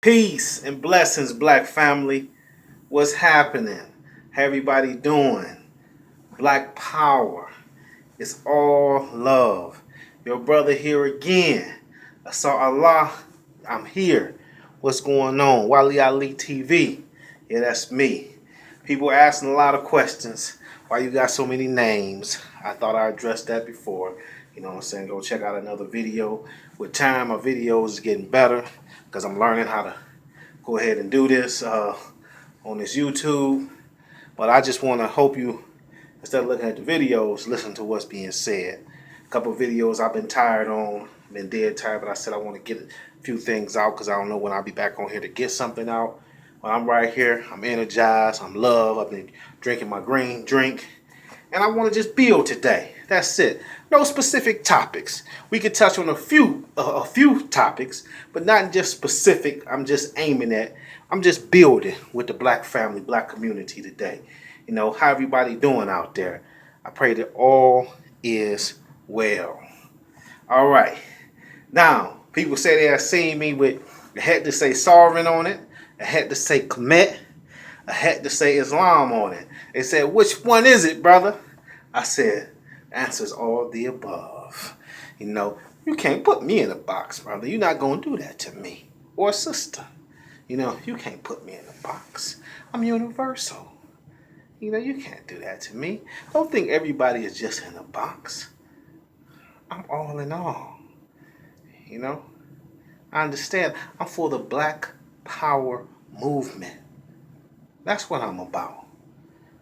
Peace and blessings, black family. What's happening? How everybody doing? Black power. It's all love. Your brother here again. I saw Allah. I'm here. What's going on? Wali Ali TV. Yeah, that's me. People asking a lot of questions. Why you got so many names? I thought I addressed that before. You know what I'm saying? Go check out another video. With time, my videos is getting better because I'm learning how to go ahead and do this on this YouTube. But I just want to hope you, instead of looking at the videos, listen to what's being said. A couple of videos I've been tired on, been dead tired, but I said I want to get a few things out because I don't know when I'll be back on here to get something out. But I'm right here. I'm energized. I'm love. I've been drinking my green drink. And I want to just build today. That's it. No specific topics. We could touch on a few topics, but not just specific. I'm just building with the black family, black community today. You know, how everybody doing out there? I pray that all is well. All right. Now, people say they have seen me with a hat to say sovereign on it, a hat to say Kemet, a hat to say Islam on it. They said, which one is it, brother? I said, the answer is all the above. You know, you can't put me in a box, brother. You're not going to do that to me. Or sister. You know, you can't put me in a box. I'm universal. You know, you can't do that to me. Don't think everybody is just in a box. I'm all in all. You know, I understand. I'm for the black power movement. That's what I'm about.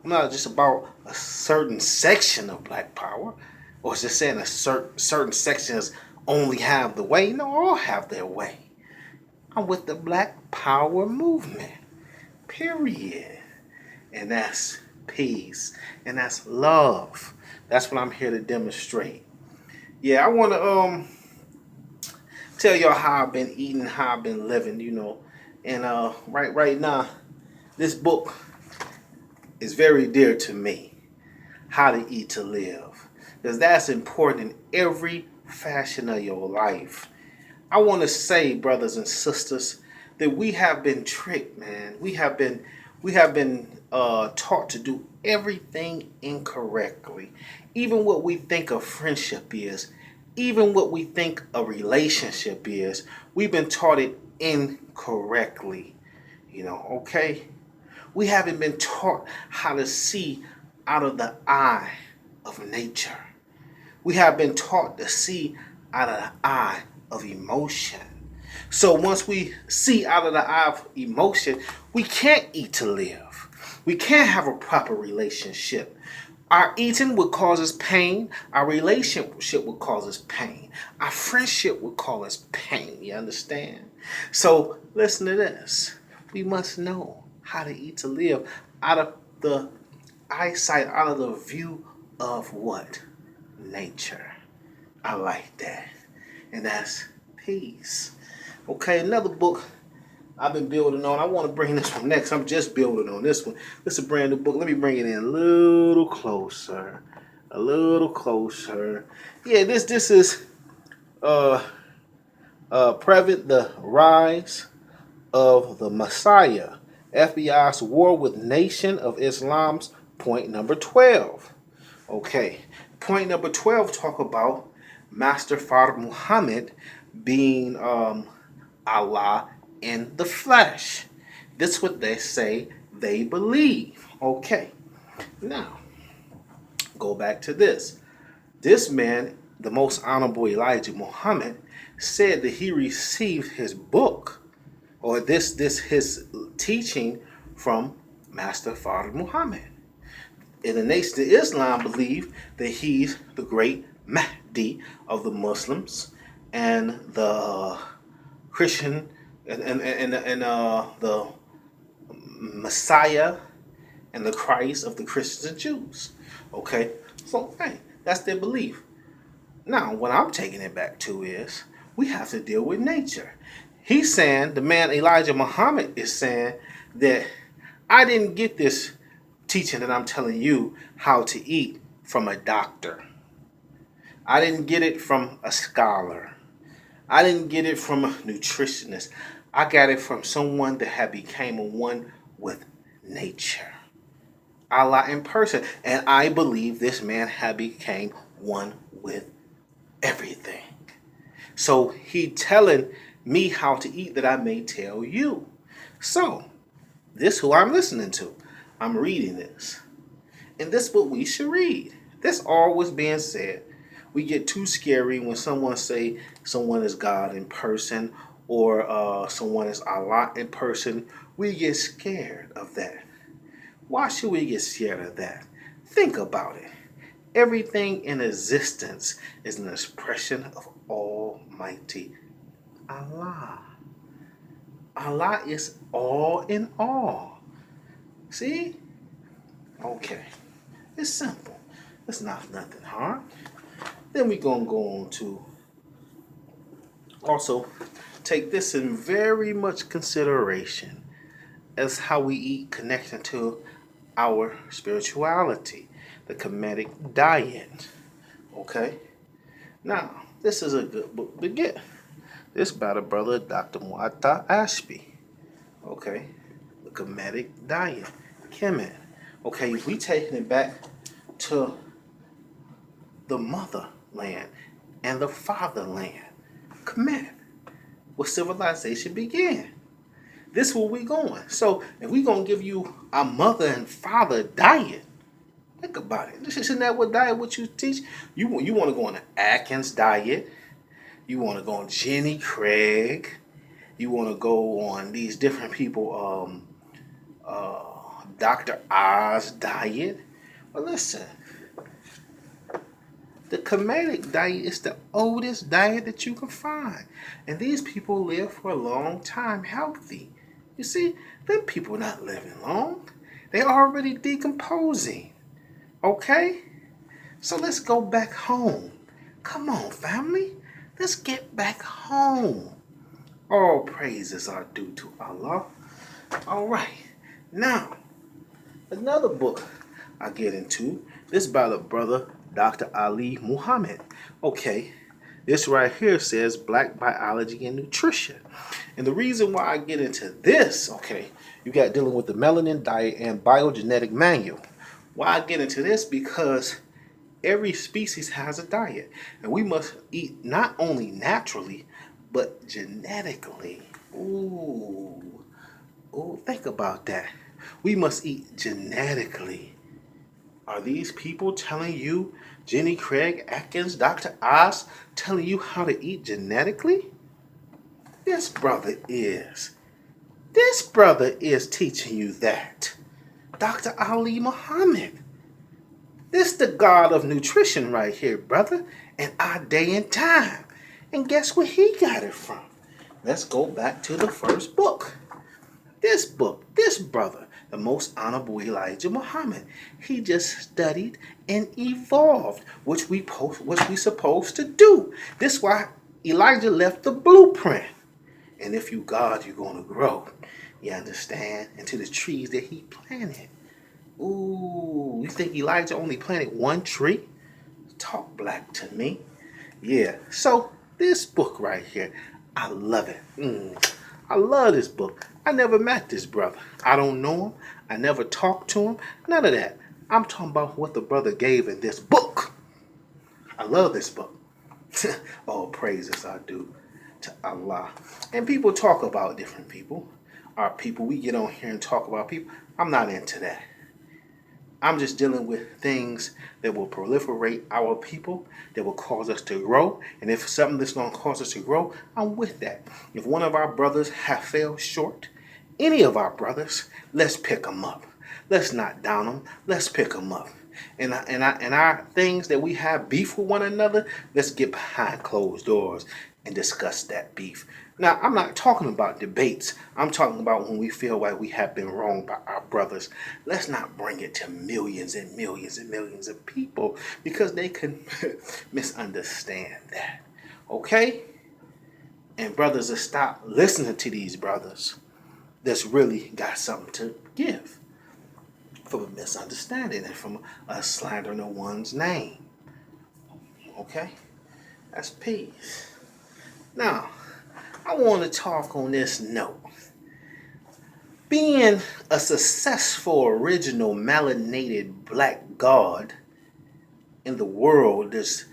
I'm not just about a certain section of black power, or just saying a certain sections only have the way. No, all have their way. I'm with the black power movement. Period. And that's peace. And that's love. That's what I'm here to demonstrate. Yeah, I want to tell y'all how I've been eating, how I've been living, you know. And right now, this book is very dear to me. How to Eat to Live. Because that's important in every fashion of your life. I want to say, brothers and sisters, that we have been tricked, man. We have been taught to do everything incorrectly. Even what we think a friendship is, even what we think a relationship is, we've been taught it incorrectly. You know, okay? We haven't been taught how to see out of the eye of nature. We have been taught to see out of the eye of emotion. So once we see out of the eye of emotion, we can't eat to live. We can't have a proper relationship. Our eating would cause us pain. Our relationship would cause us pain. Our friendship would cause us pain. You understand? So listen to this. We must know how to eat to live out of the eyesight, out of the view of what? Nature. I like that. And that's peace. Okay, another book I've been building on. I want to bring this one next. I'm just building on this one. This is a brand new book. Let me bring it in a little closer. A little closer. Yeah, this is Prevent the Rise of the Messiah. FBI's War with Nation of Islam's point number 12. Okay, point number 12 talk about Master Father Muhammad being Allah in the flesh. This is what they say they believe. Okay, now go back to this. This man, the most honorable Elijah Muhammad, said that he received his book or his teaching from Master Father Muhammad. And the Nation of Islam believe that he's the great Mahdi of the Muslims and the Christian and the Messiah and the Christ of the Christians and Jews. Okay, so hey, that's their belief. Now, what I'm taking it back to is we have to deal with nature. He's saying, the man Elijah Muhammad is saying that I didn't get this teaching that I'm telling you how to eat from a doctor. I didn't get it from a scholar. I didn't get it from a nutritionist. I got it from someone that had became one with nature. Allah in person. And I believe this man had became one with everything. So he telling me how to eat that I may tell you. So this who I'm listening to. I'm reading this. And this what we should read. That's all what's being said. We get too scary when someone say someone is God in person or someone is Allah in person. We get scared of that. Why should we get scared of that? Think about it. Everything in existence is an expression of Almighty Allah. Allah is all in all. See? Okay. It's simple. It's not nothing hard. Then we're going to go on to also take this in very much consideration as how we eat connecting to our spirituality, the Kemetic diet. Okay? Now, this is a good book to get. This by the brother Dr. Muatta Ashby. Okay? The Kemetic diet. Kemet. Okay, we taking it back to the motherland and the fatherland. Kemet. Where civilization began. This where we going. So if we gonna give you a mother and father diet, think about it. Isn't that what diet what you teach? You want to go on the Atkins diet. You want to go on Jenny Craig. You want to go on these different people. Dr. Oz diet. Well, listen. The Kemetic diet is the oldest diet that you can find. And these people live for a long time healthy. You see, them people not living long. They already decomposing. Okay? So let's go back home. Come on, family. Let's get back home. All praises are due to Allah. All right. Now, another book I get into. This by the brother Dr. Ali Muhammad. Okay, this right here says Black Biology and Nutrition. And the reason why I get into this, okay, you got dealing with the melanin diet and biogenetic manual. Why I get into this? Because every species has a diet. And we must eat not only naturally, but genetically. Ooh, think about that. We must eat genetically. Are these people telling you, Jenny Craig, Atkins, Dr. Oz, telling you how to eat genetically? This brother is. This brother is teaching you that. Dr. Ali Muhammad. This the God of nutrition right here, brother, in our day and time. And guess where he got it from? Let's go back to the first book. This book, this brother, the most honorable Elijah Muhammad, he just studied and evolved, which we supposed to do. This is why Elijah left the blueprint. And if you God, you're gonna grow. You understand? Into the trees that he planted. Ooh, you think Elijah only planted one tree? Talk black to me. Yeah. So this book right here, I love it. I love this book. I never met this brother. I don't know him. I never talked to him. None of that. I'm talking about what the brother gave in this book. I love this book. All praises I do to Allah. And people talk about different people. Our people, we get on here and talk about people. I'm not into that. I'm just dealing with things that will proliferate our people, that will cause us to grow. And if something that's going to cause us to grow, I'm with that. If one of our brothers have fell short, any of our brothers, let's pick them up. Let's not down them. Let's pick them up. And our things that we have beef with one another, let's get behind closed doors and discuss that beef. Now, I'm not talking about debates. I'm talking about when we feel like we have been wronged by our brothers. Let's not bring it to millions and millions and millions of people because they can misunderstand that. Okay? And brothers will stop listening to these brothers that's really got something to give from a misunderstanding and from a slandering of one's name. Okay? That's peace. Now, I want to talk on this note. Being a successful original melanated black god in the world that's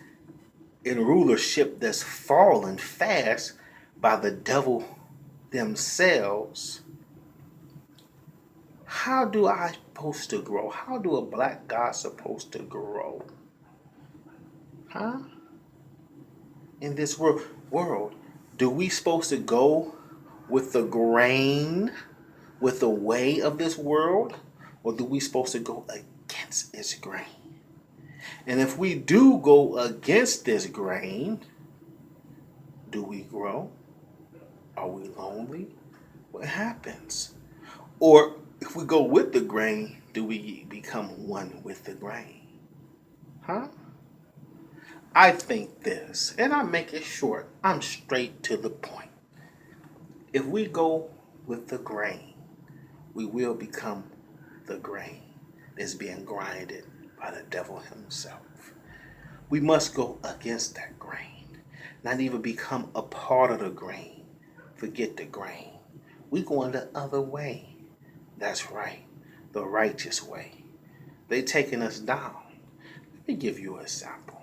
in rulership that's fallen fast by the devil themselves, how do I supposed to grow? How do a black god supposed to grow? Huh? In this world, do we supposed to go with the grain, with the way of this world, or do we supposed to go against its grain? And if we do go against this grain, do we grow? Are we lonely? What happens? Or if we go with the grain, do we become one with the grain? Huh? I think this, and I make it short. I'm straight to the point. If we go with the grain, we will become the grain that's being grinded by the devil himself. We must go against that grain, not even become a part of the grain. Forget the grain. We going the other way. That's right, the righteous way. They taking us down. Let me give you an example.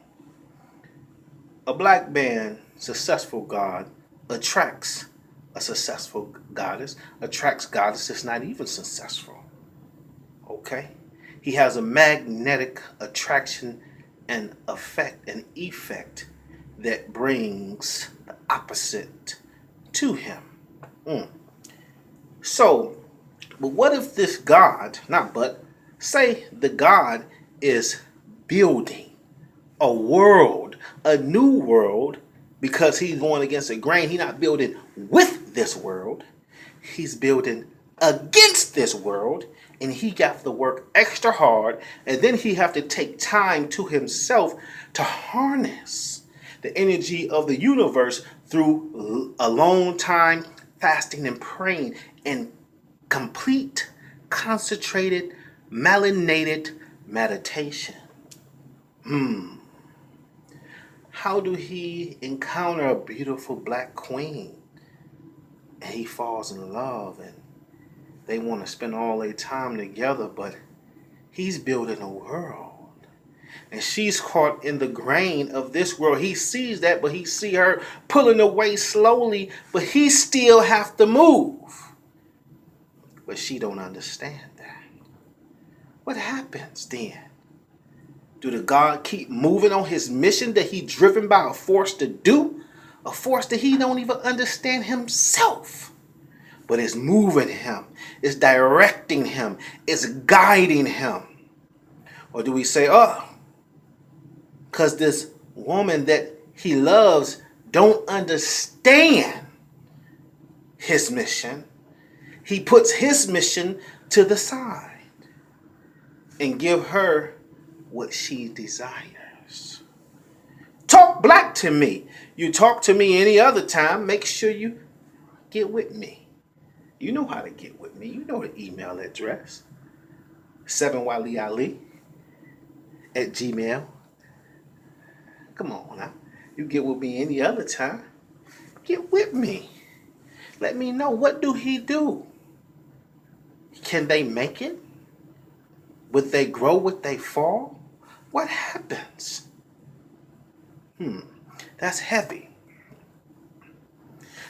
A black man, successful god, attracts a successful goddess, attracts goddess that's not even successful. Okay? He has a magnetic attraction and effect that brings the opposite to him. So, but what if this God, say the God is building a world, a new world, because he's going against the grain. He's not building with this world. He's building against this world, and he got to work extra hard, and then he have to take time to himself to harness the energy of the universe through a long time fasting and praying and complete, concentrated, melanated meditation. How do he encounter a beautiful black queen? And he falls in love and they want to spend all their time together, but he's building a world. And she's caught in the grain of this world. He sees that, but he see her pulling away slowly, but he still have to move. But she don't understand that. What happens then? Do the God keep moving on his mission that he driven by a force to do? A force that he don't even understand himself. But it's moving him. It's directing him. It's guiding him. Or do we say, because this woman that he loves don't understand his mission, he puts his mission to the side and give her what she desires. Talk black to me. You talk to me any other time, make sure you get with me. You know how to get with me. You know the email address. 7Wali Ali at Gmail. Come on now. You get with me any other time. Get with me. Let me know, what do he do? Can they make it? Would they grow? Would they fall? What happens? That's heavy.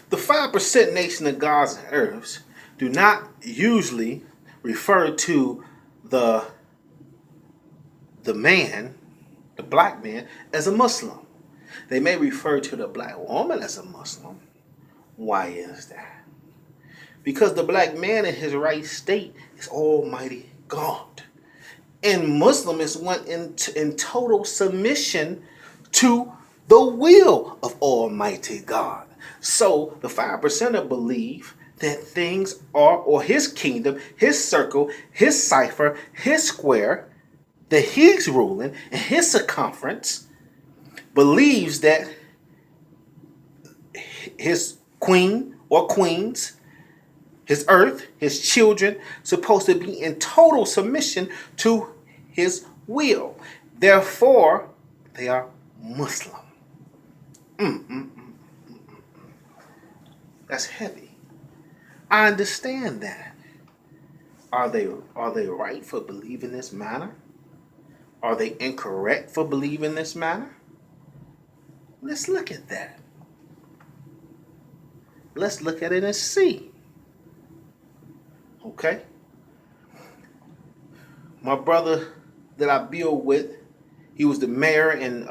The 5% nation of gods and earths do not usually refer to the man, the black man, as a Muslim. They may refer to the black woman as a Muslim. Why is that? Because the black man in his right state is Almighty God. And Muslim is one in total submission to the will of Almighty God. So the 5% believe that things are, or his kingdom, his circle, his cipher, his square, that he's ruling, and his circumference believes that his queen or queens, his earth, his children, supposed to be in total submission to his will. Therefore, they are Muslim. That's heavy. I understand that. Are they right for believing this manner? Are they incorrect for believing this manner? Let's look at that. Let's look at it and see. Okay? My brother that I build with, he was the mayor in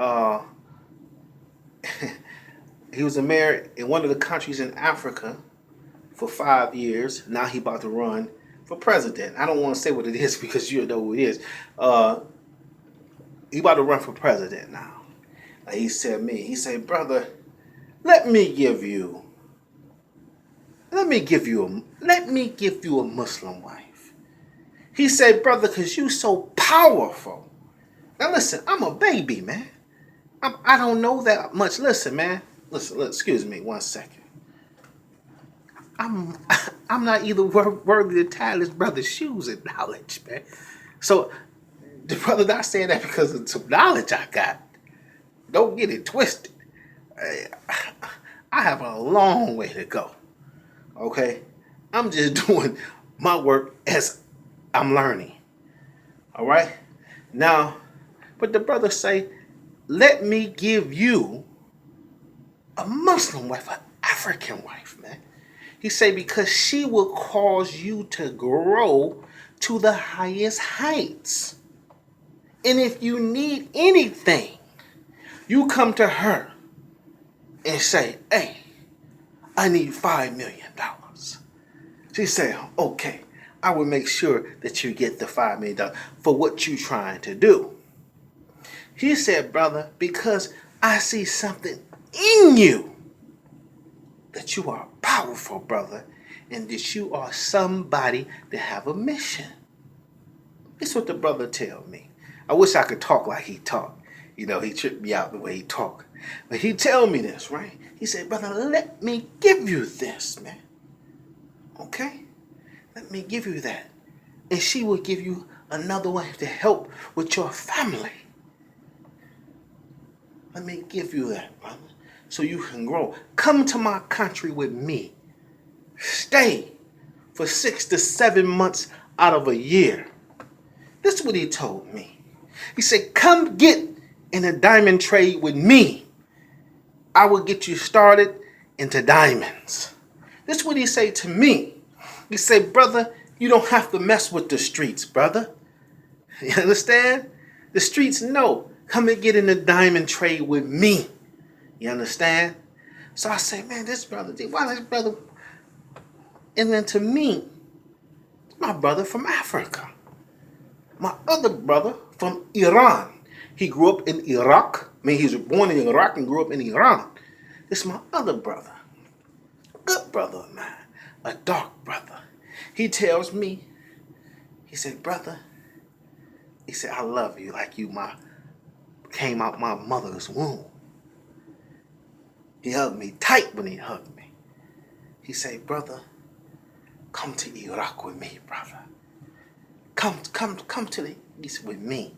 he was the mayor in one of the countries in Africa for 5 years. Now he about to run for president. I don't want to say what it is because you know who it is. He about to run for president now. Like he said, brother, let me give you a Muslim wife. He said, brother, because you so powerful. Now listen, I'm a baby, man. I don't know that much. Listen, man. Listen, excuse me 1 second. I'm not either worthy to tie this brother's shoes in knowledge, man. So the brother not saying that because of some knowledge I got. Don't get it twisted. I have a long way to go. Okay? I'm just doing my work as I'm learning. All right? Now, but the brother say, let me give you a Muslim wife, an African wife, man. He say, because she will cause you to grow to the highest heights. And if you need anything, you come to her and say, hey, I need $5 million. She said, okay, I will make sure that you get the $5 million for what you're trying to do. He said, brother, because I see something in you that you are powerful, brother, and that you are somebody that have a mission. That's what the brother tell me. I wish I could talk like he talk. You know, he tripped me out the way he talk. But he tell me this, right? He said, brother, let me give you this, man. Okay? Let me give you that. And she will give you another way to help with your family. Let me give you that, brother, so you can grow. Come to my country with me. Stay for 6 to 7 months out of a year. This is what he told me. He said, come get in a diamond trade with me. I will get you started into diamonds. This is what he said to me. He said, brother, you don't have to mess with the streets, brother. You understand? The streets know. Come and get in the diamond trade with me. You understand? So I say, man, why this brother? And then to me, my brother from Africa. My other brother from Iran. He grew up in Iraq. I mean, he was born in Iraq and grew up in Iran. This is my other brother. Good brother of mine. A dark brother. He tells me, he said, brother, he said, I love you like you came out my mother's womb. He hugged me tight when he hugged me. He said, brother, come to Iraq with me, brother. Come to the East with me.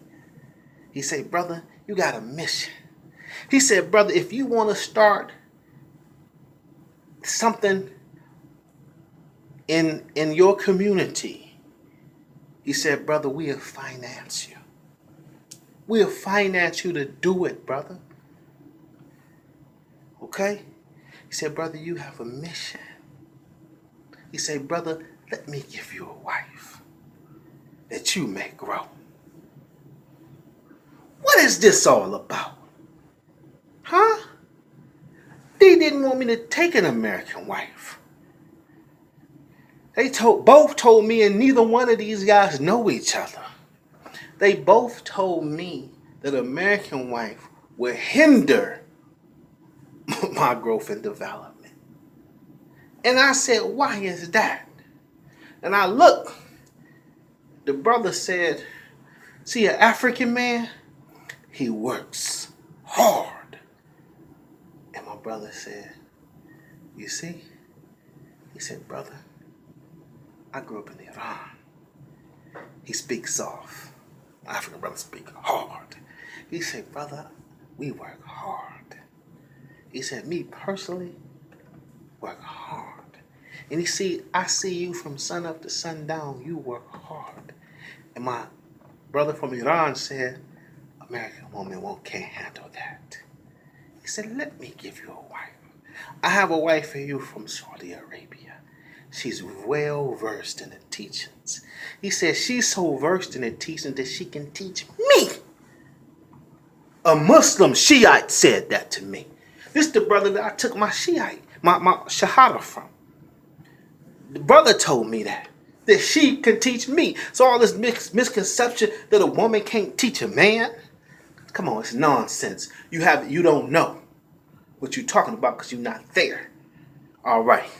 He said, brother, you got a mission. He said, brother, if you want to start something in your community, he said, brother, we'll finance you. We'll finance you to do it, brother. Okay? He said, brother, you have a mission. He said, brother, let me give you a wife that you may grow. What is this all about? Huh? They didn't want me to take an American wife. They both told me, and neither one of these guys know each other. They both told me that an American wife will hinder my growth and development. And I said, why is that? And I looked. The brother said, see, an African man, he works hard. And my brother said, you see? He said, brother, I grew up in Iran. He speaks soft. My African brother speaks hard. He said, brother, we work hard. He said, me personally, work hard. And he see, I see you from sun up to sundown. You work hard. And my brother from Iran said, American woman can't handle that. He said, let me give you a wife. I have a wife for you from Saudi Arabia. She's well versed in the teachings. He said she's so versed in the teachings that she can teach me. A Muslim Shiite said that to me. This is the brother that I took my Shiite, my Shahada from. The brother told me that she can teach me. So all this misconception that a woman can't teach a man, come on, it's nonsense. You don't know what you're talking about because you're not there. All right.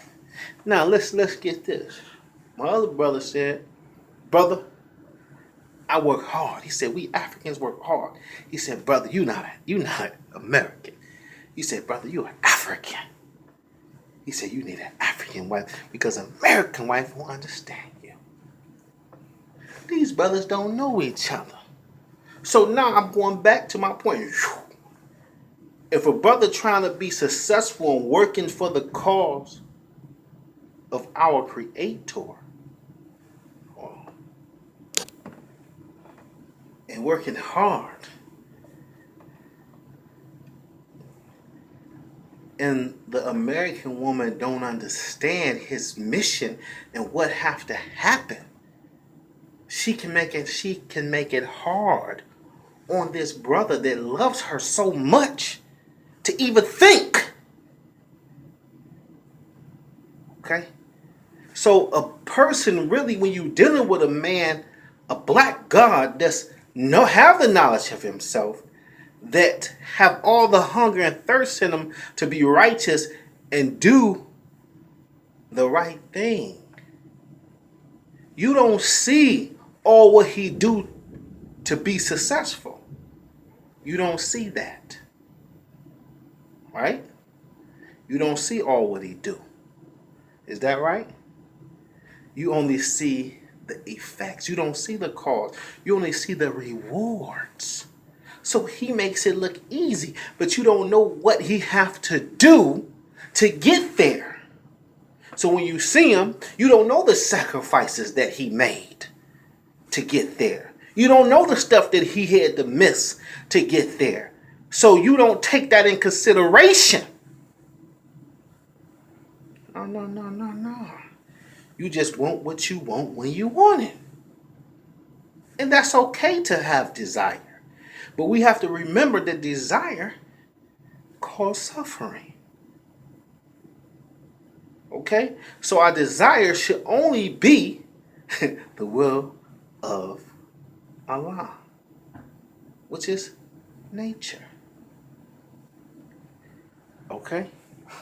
Now let's get this. My other brother said, brother, I work hard. He said, we Africans work hard. He said, brother, you're not American. He said, brother, you're African. He said, you need an African wife because an American wife won't understand you. These brothers don't know each other. So now I'm going back to my point. If a brother trying to be successful and working for the cause of our Creator and working hard, and the American woman don't understand his mission and what have to happen, she can make it hard on this brother that loves her so much to even think. Okay? So a person really, when you're dealing with a man, a black God that's have the knowledge of himself, that have all the hunger and thirst in him to be righteous and do the right thing. You don't see all what he do to be successful. You don't see that. Right? You don't see all what he do. Is that right? You only see the effects. You don't see the cause. You only see the rewards. So he makes it look easy, but you don't know what he have to do to get there. So when you see him, you don't know the sacrifices that he made to get there. You don't know the stuff that he had to miss to get there. So you don't take that in consideration. No. You just want what you want when you want it. And that's okay to have desire. But we have to remember that desire causes suffering. Okay? So our desire should only be the will of Allah, which is nature. Okay?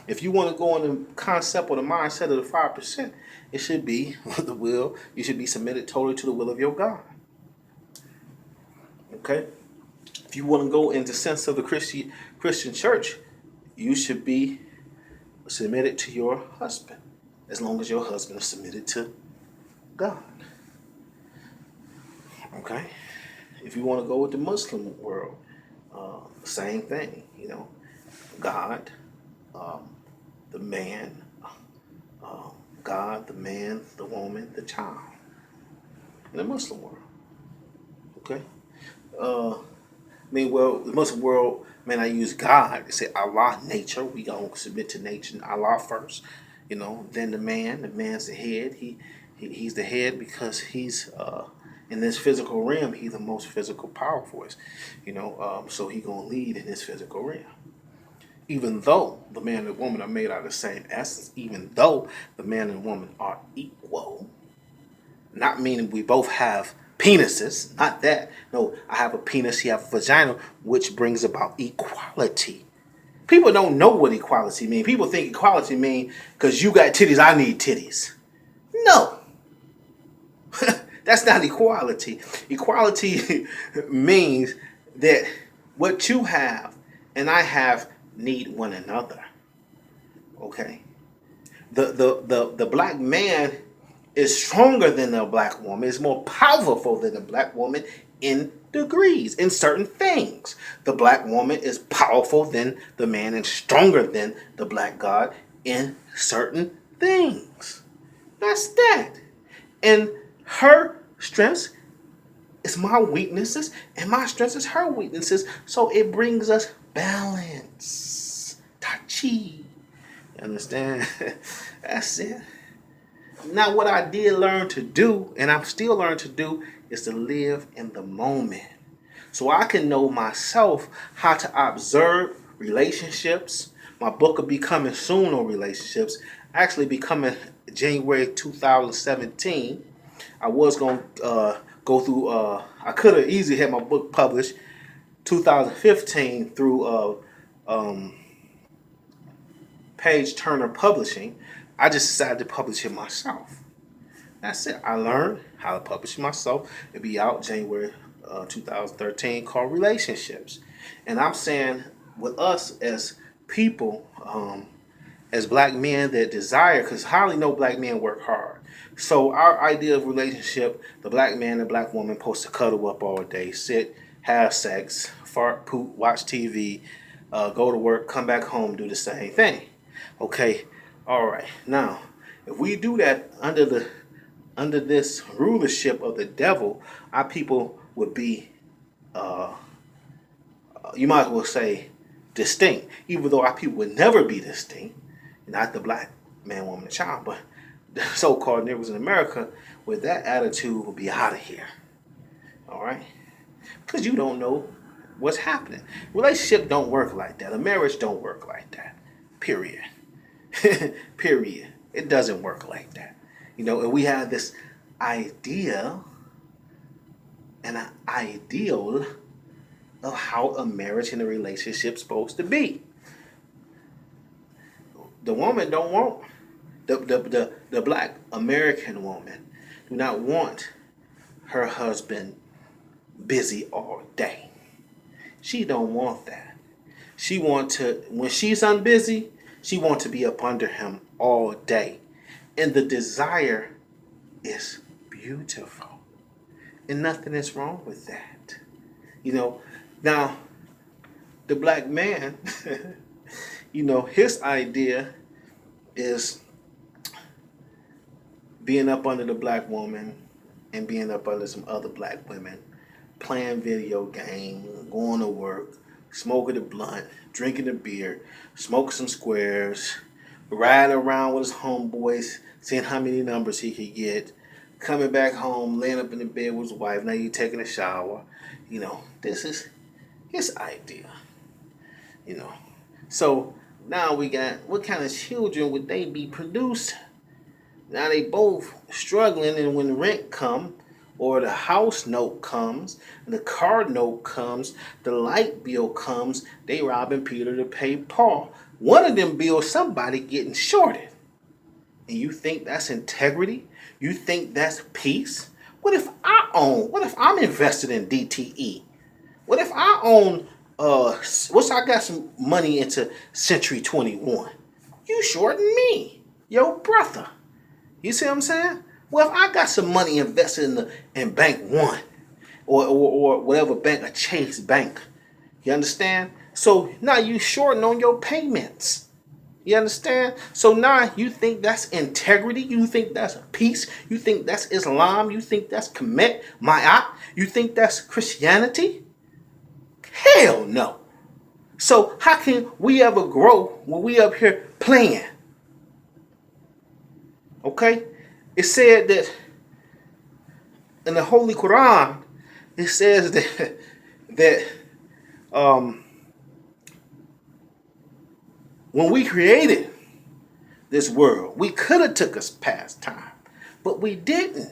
If you want to go on the concept or the mindset of the 5%, it should be the will. You should be submitted totally to the will of your God. Okay? If you want to go in the sense of the Christian church, you should be submitted to your husband, as long as your husband is submitted to God. Okay? If you want to go with the Muslim world, same thing. God, the man, God, the man, the woman, the child. In the Muslim world. Okay? The Muslim world may not use God. They say Allah, nature. We gonna submit to nature and Allah first. Then the man. The man's the head. He's the head because he's in this physical realm. He's the most physical power force. So he gonna lead in this physical realm. Even though the man and the woman are made out of the same essence, even though the man and woman are equal, not meaning we both have penises, not that. No, I have a penis, you have a vagina, which brings about equality. People don't know what equality means. People think equality means because you got titties, I need titties. No. That's not equality. Equality means that what you have and I have need one another. Okay? The black man is stronger than the black woman, is more powerful than the black woman in degrees, in certain things. The black woman is powerful than the man and stronger than the black God in certain things. That's that. And her strengths is my weaknesses, and my strengths is her weaknesses. So it brings us balance. Tai Chi. You understand? That's it. Now, what I did learn to do, and I'm still learning to do, is to live in the moment. So I can know myself how to observe relationships. My book will be coming soon on relationships. Actually, be coming January 2017. I was going to go through, I could have easily had my book published 2015 through Page Turner Publishing. I just decided to publish it myself. That's it. I learned how to publish it myself. It'll be out January 2013, called Relationships. And I'm saying with us as people, as black men that desire, because hardly no black men work hard. So our idea of relationship, the black man and black woman supposed to cuddle up all day, sit, have sex, fart, poop, watch TV, go to work, come back home, do the same thing. Okay, all right. Now, if we do that under this rulership of the devil, our people would be, you might as well say, distinct. Even though our people would never be distinct, not the black man, woman, and child, but the so-called niggers in America with that attitude will be out of here. All right, because you don't know what's happening. Relationship don't work like that. A marriage don't work like that. Period. Period. It doesn't work like that. You know, and we have this idea and an ideal of how a marriage and a relationship is supposed to be. The woman don't want, the black American woman do not want her husband busy all day. She don't want that. She want to, when she's unbusy, she want to be up under him all day. And the desire is beautiful. And nothing is wrong with that. You know, now, the black man, you know, his idea is being up under the black woman and being up under some other black women, playing video games, going to work, smoking a blunt, drinking a beer, smoking some squares, riding around with his homeboys, seeing how many numbers he could get, coming back home, laying up in the bed with his wife. Now you taking a shower. You know, this is his idea. You know, so now we got, what kind of children would they be producing? Now they both struggling, and when the rent come, or the house note comes, the car note comes, the light bill comes, they robbing Peter to pay Paul. One of them bills, somebody getting shorted. And you think that's integrity? You think that's peace? What if I'm invested in DTE? What if I own, I got some money into Century 21? You shorting me, your brother. You see what I'm saying? Well, if I got some money invested in Bank One, or whatever bank, a Chase Bank, you understand? So now you shorting on your payments. You understand? So now you think that's integrity? You think that's peace? You think that's Islam? You think that's Kemet, Ma'at? You think that's Christianity? Hell no. So how can we ever grow when we up here playing? Okay? It said that in the Holy Quran, it says that when we created this world, we could have took us past time, but we didn't.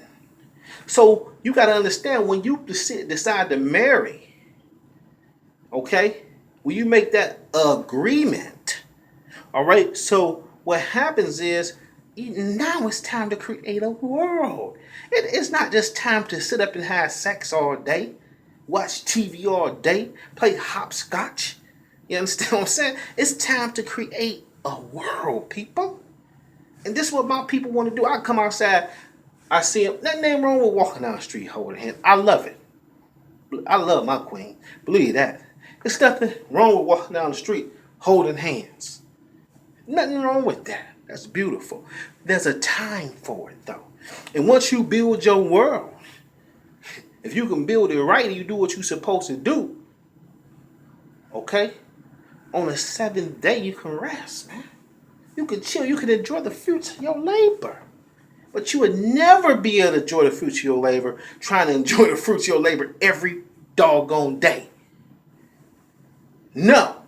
So you got to understand, when you decide to marry, okay, when you make that agreement, all right, so what happens is, now it's time to create a world. It's not just time to sit up and have sex all day, watch TV all day, play hopscotch. You understand what I'm saying? It's time to create a world, people. And this is what my people want to do. I come outside, I see them. Nothing ain't wrong with walking down the street holding hands. I love it. I love my queen. Believe that. There's nothing wrong with walking down the street holding hands. Nothing wrong with that. That's beautiful. There's a time for it, though. And once you build your world, if you can build it right and you do what you're supposed to do, okay, on the seventh day you can rest, man. You can chill. You can enjoy the fruits of your labor. But you would never be able to enjoy the fruits of your labor trying to enjoy the fruits of your labor every doggone day. No.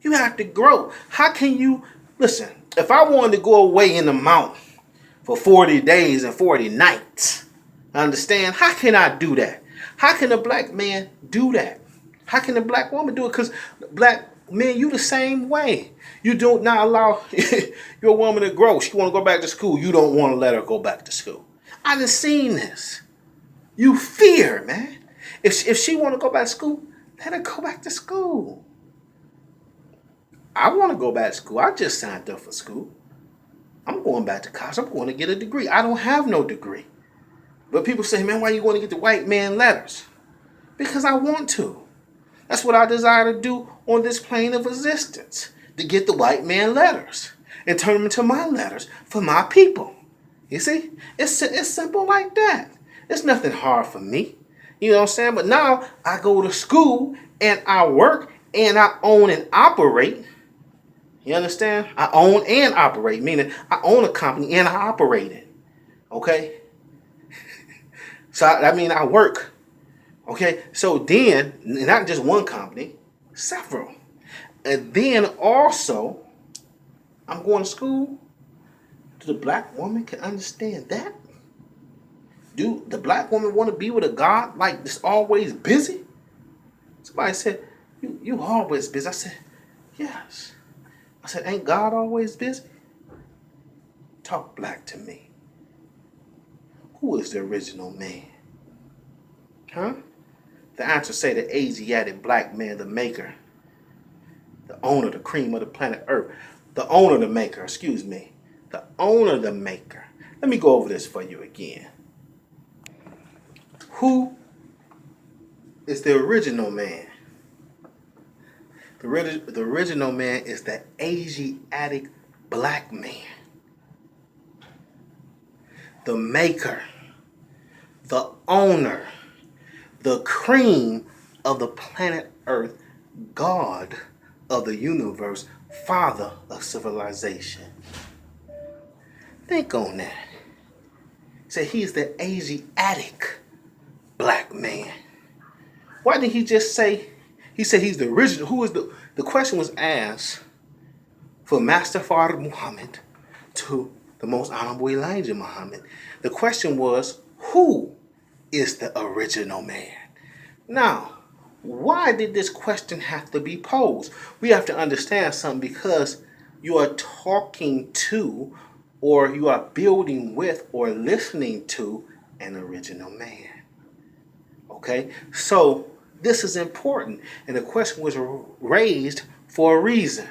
You have to grow. How can you, listen, if I wanted to go away in the mountain for 40 days and 40 nights, understand, how can I do that? How can a black man do that? How can a black woman do it? Because black men, you the same way. You do not allow your woman to grow. She want to go back to school. You don't want to let her go back to school. I done seen this. You fear, man. If she want to go back to school, let her go back to school. I want to go back to school. I just signed up for school. I'm going back to college. I'm going to get a degree. I don't have no degree. But people say, man, why you want to get the white man letters? Because I want to. That's what I desire to do on this plane of existence. To get the white man letters. And turn them into my letters for my people. You see? It's simple like that. It's nothing hard for me. You know what I'm saying? But now I go to school and I work and I own and operate. You understand? I own and operate, meaning I own a company and I operate it. Okay? So, I mean, I work. Okay? So then, not just one company, several. And then also, I'm going to school. Do the black woman can understand that? Do the black woman want to be with a God like this always busy? Somebody said, you always busy. I said, yes. I said, ain't God always busy? Talk black to me. Who is the original man? Huh? The answer say the Asiatic black man, the maker. The owner, the cream of the planet Earth. The owner, the maker, excuse me. The owner, the maker. Let me go over this for you again. Who is the original man? The original man is the Asiatic black man. The maker. The owner. The cream of the planet Earth. God of the universe. Father of civilization. Think on that. Say he's the Asiatic black man. Why didn't he just say, he said he's the original. Who is the question was asked for Master Father Muhammad to the most honorable Elijah Muhammad. The question was, who is the original man? Now, why did this question have to be posed? We have to understand something, because you are talking to, or you are building with, or listening to an original man. Okay? So, this is important. And the question was raised for a reason.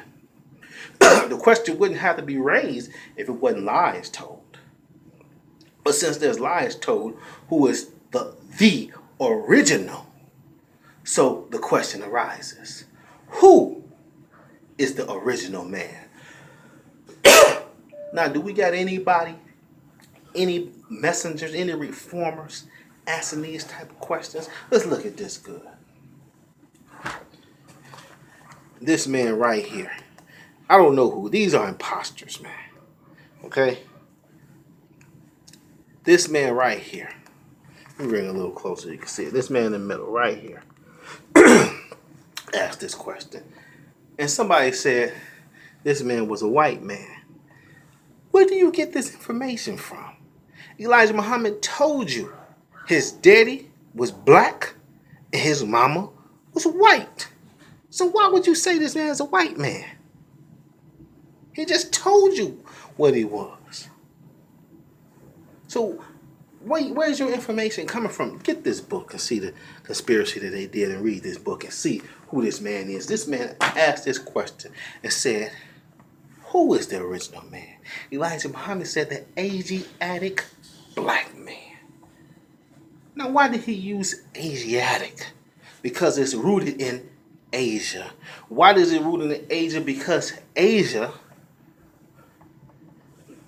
The question wouldn't have to be raised if it wasn't lies told. But since there's lies told, who is the original? So the question arises, who is the original man? Now, do we got anybody, any messengers, any reformers asking these type of questions? Let's look at this good. This man right here. I don't know who. These are imposters, man. Okay? This man right here. Let me bring it a little closer so you can see it. This man in the middle right here asked this question. And somebody said this man was a white man. Where do you get this information from? Elijah Muhammad told you his daddy was black and his mama was white. So why would you say this man is a white man? He just told you what he was. So where's your information coming from? Get this book and see the conspiracy that they did, and read this book and see who this man is. This man asked this question and said, who is the original man? Elijah Muhammad said the Asiatic black man. Now, why did he use Asiatic? Because it's rooted in Asia. Why is it rooted in Asia? Because Asia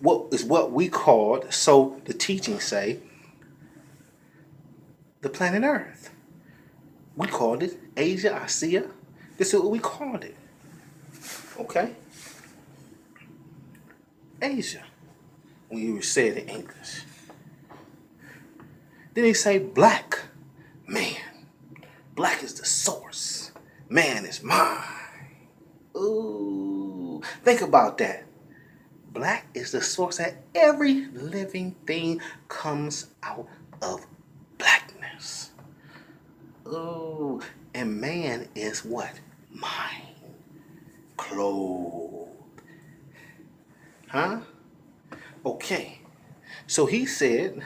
what we called, so the teachings say, the planet Earth. We called it Asia, Asia. This is what we called it. Okay? Asia, when you say it in English. Then they say black man. Black is the source. Man is mine. Ooh, think about that. Black is the source that every living thing comes out of blackness. Ooh, and man is what? Mine. Clothed. Huh? Okay. So he said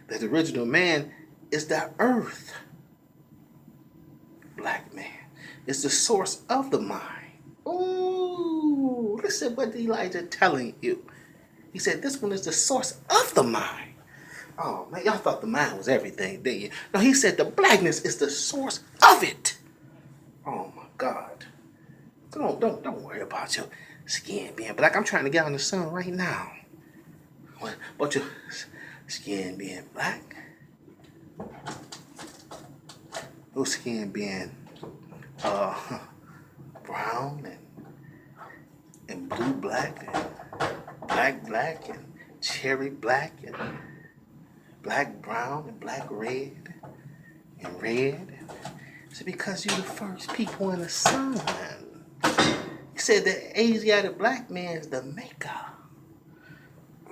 that the original man is the earth. Black man is the source of the mind. Ooh, listen what Elijah telling you. He said this one is the source of the mind. Oh man, y'all thought the mind was everything, didn't you? No, he said the blackness is the source of it. Oh my God. Don't worry about your skin being black. I'm trying to get out in the sun right now. What about your skin being black? Your skin being brown and blue black and black and cherry black and black brown and black red and red. It's because you're the first people in the sun. He said the Asiatic black man is the maker.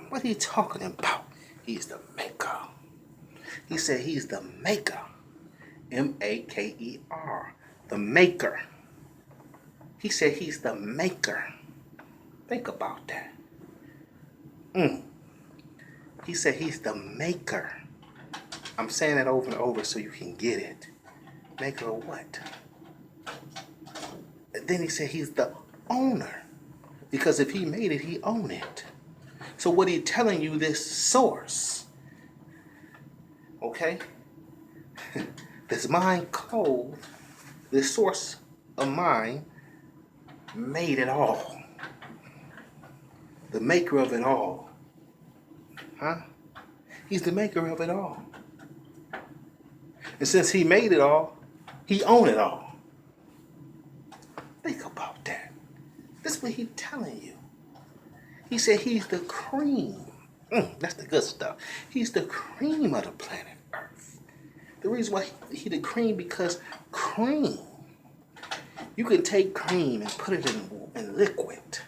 What are you talking about? He's the maker. He said he's the maker. M-A-K-E-R. The maker. He said he's the maker. Think about that. He said he's the maker. I'm saying that over and over so you can get it. Maker of what? And then he said he's the owner. Because if he made it, he owned it. So what he telling you, this source, okay? This mind clothed, this source of mind made it all. The maker of it all. Huh? He's the maker of it all. And since he made it all, he owned it all. Think about that. This is what he's telling you. He said he's the cream. That's the good stuff. He's the cream of the planet Earth. The reason why he the cream, because cream, you can take cream and put it in liquid,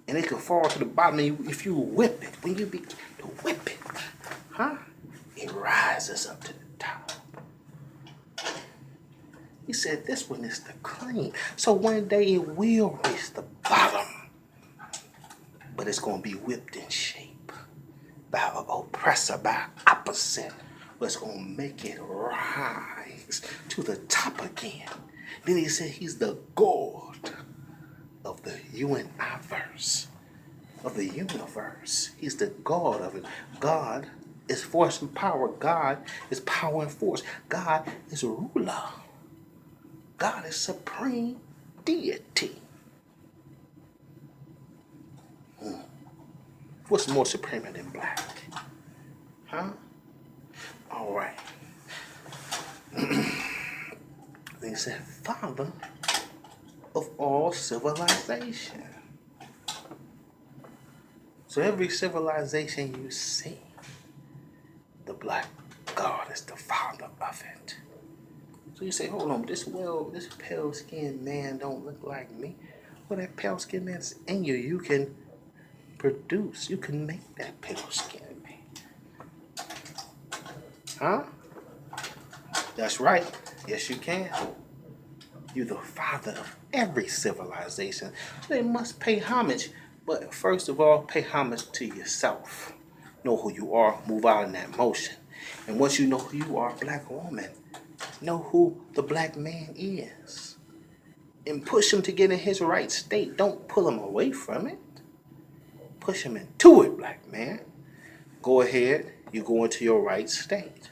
and it can fall to the bottom. And if you whip it, when you begin to whip it, huh? It rises up to the top. He said this one is the cream. So one day it will reach the bottom, but it's going to be whipped in shape by an oppressor, by an opposite, but it's going to make it rise to the top again. Then he said he's the God of the universe, of the universe. He's the God of it. God is force and power. God is power and force. God is ruler. God is supreme deity. What's more supreme than black? Huh? All right. He said, Father of all civilization. So every civilization you see, the black God is the father of it. So you say, hold on, this pale-skinned man don't look like me. Well, that pale-skinned man's in you. You can produce, you can make that pale-skinned man. Huh? That's right. Yes, you can. You're the father of every civilization. They must pay homage. But first of all, pay homage to yourself. Know who you are. Move out in that motion. And once you know who you are, black woman, know who the black man is. And push him to get in his right state. Don't pull him away from it. Push him into it, black man. Go ahead. You go into your right state.